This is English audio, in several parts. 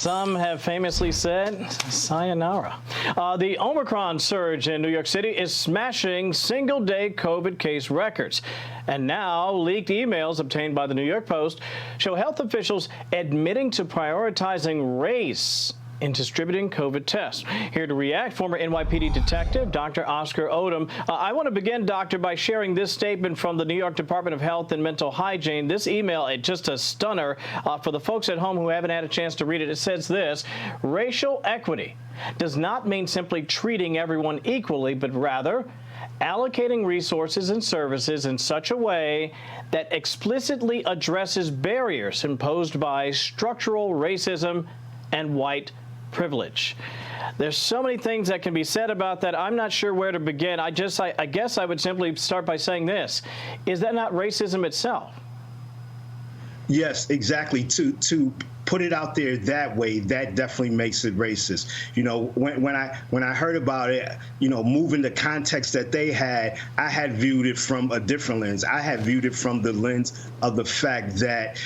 Some have famously said, sayonara. The Omicron surge in New York City is smashing single-day COVID case records. And now, leaked emails obtained by the New York Post show health officials admitting to prioritizing race in distributing COVID tests. Here to react, former NYPD detective Dr. Oscar Odom. I want to begin, Doctor, by sharing this statement from the New York Department of Health and Mental Hygiene. This email, it's just a stunner for the folks at home who haven't had a chance to read it. It says this: racial equity does not mean simply treating everyone equally, but rather allocating resources and services in such a way that explicitly addresses barriers imposed by structural racism and white privilege. There's so many things that can be said about that. I'm not sure where to begin. I guess I would simply start by saying this: is that not racism itself? Yes, exactly. To put it out there that way, that definitely makes it racist. You know, when I heard about it, you know, moving the context that they had, I had viewed it from a different lens. I had viewed it from the lens of the fact that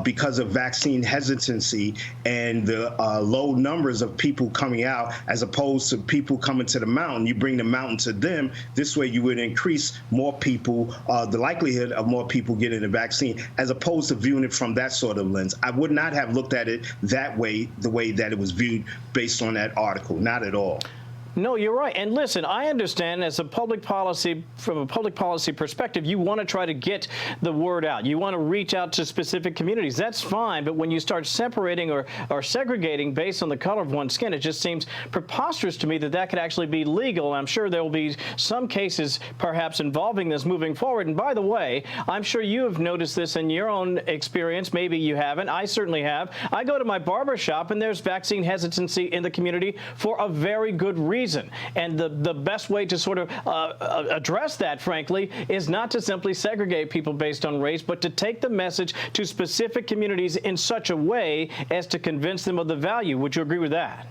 because of vaccine hesitancy and the low numbers of people coming out, as opposed to people coming to the mountain, you bring the mountain to them. This way you would increase more people, the likelihood of more people getting the vaccine, as opposed to viewing it from that sort of lens. I would not have looked at it that way, the way that it was viewed based on that article. Not at all. No, you're right. And listen, I understand as a public policy, from a public policy perspective, you want to try to get the word out. You want to reach out to specific communities. That's fine. But when you start separating or segregating based on the color of one's skin, it just seems preposterous to me that that could actually be legal. And I'm sure there will be some cases perhaps involving this moving forward. And by the way, I'm sure you have noticed this in your own experience. Maybe you haven't. I certainly have. I go to my barber shop and there's vaccine hesitancy in the community for a very good reason. And the best way to sort of address that, frankly, is not to simply segregate people based on race, but to take the message to specific communities in such a way as to convince them of the value. Would you agree with that?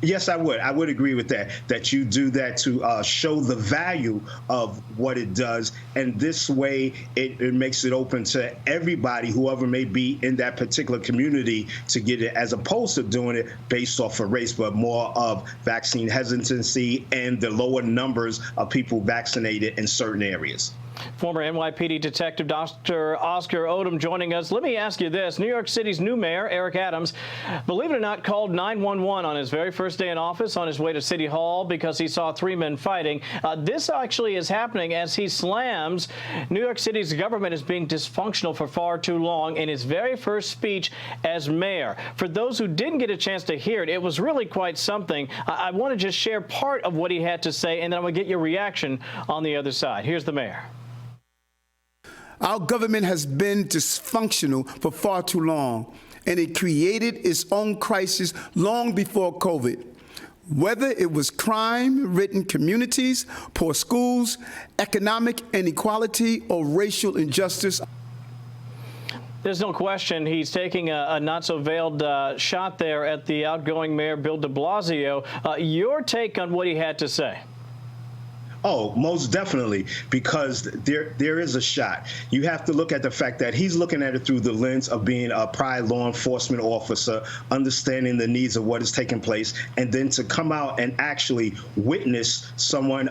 Yes, I would. I would agree with that, that you do that to show the value of what it does. And this way, it makes it open to everybody, whoever may be in that particular community, to get it, as opposed to doing it based off of race, but more of vaccine hesitancy and the lower numbers of people vaccinated in certain areas. Former NYPD detective Dr. Oscar Odom joining us. Let me ask you this. New York City's new mayor, Eric Adams, believe it or not, called 911 on his very first day in office on his way to City Hall because he saw three men fighting. This actually is happening as he slams New York City's government as being dysfunctional for far too long in his very first speech as mayor. For those who didn't get a chance to hear it, it was really quite something. I want to just share part of what he had to say, and then I'm going to get your reaction on the other side. Here's the mayor. Our government has been dysfunctional for far too long, and it created its own crisis long before COVID. Whether it was crime-ridden communities, poor schools, economic inequality, or racial injustice. There's no question he's taking a not-so-veiled shot there at the outgoing mayor, Bill de Blasio. Your take on what he had to say? Oh, most definitely, because there is a shot. You have to look at the fact that he's looking at it through the lens of being a prior law enforcement officer, understanding the needs of what is taking place, and then to come out and actually witness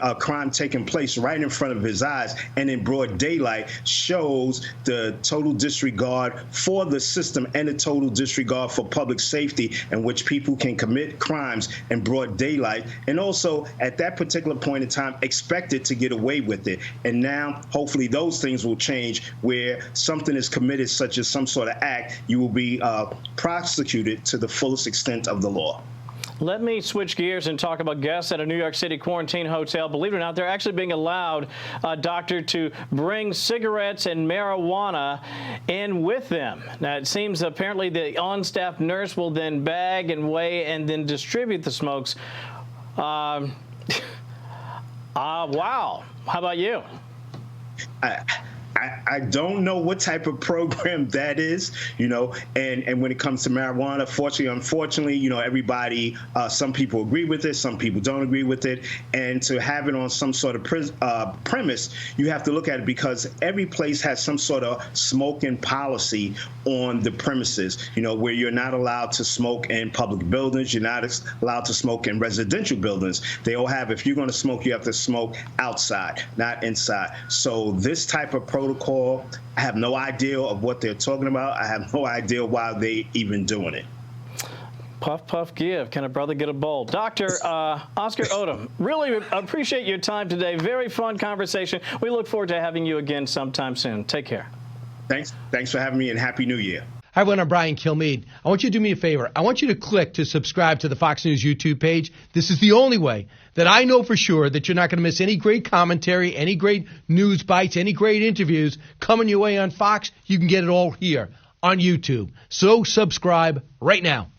a crime taking place right in front of his eyes and in broad daylight shows the total disregard for the system and the total disregard for public safety, in which people can commit crimes in broad daylight, and also at that particular point in time expected to get away with it. And now, hopefully, those things will change where something is committed, such as some sort of act, you will be prosecuted to the fullest extent of the law. Let me switch gears and talk about guests at a New York City quarantine hotel. Believe it or not, they're actually being allowed, doctor, to bring cigarettes and marijuana in with them. Now, it seems apparently the on-staff nurse will then bag and weigh and then distribute the smokes. Wow. How about you? I don't know what type of program that is, and when it comes to marijuana, fortunately, unfortunately, everybody, some people agree with it, some people don't agree with it, and to have it on some sort of premise, you have to look at it because every place has some sort of smoking policy on the premises, where you're not allowed to smoke in public buildings, you're not allowed to smoke in residential buildings. They all have, if you're going to smoke, you have to smoke outside, not inside. So this type of protocol, I have no idea of what they're talking about. I have no idea why they even doing it. Puff, puff, give. Can a brother get a bowl? Dr. Oscar Odom, really appreciate your time today. Very fun conversation. We look forward to having you again sometime soon. Take care. Thanks for having me, and Happy New Year. Hi, everyone. I'm Brian Kilmeade. I want you to do me a favor. I want you to click to subscribe to the Fox News YouTube page. This is the only way that I know for sure that you're not going to miss any great commentary, any great news bites, any great interviews coming your way on Fox. You can get it all here on YouTube. So subscribe right now.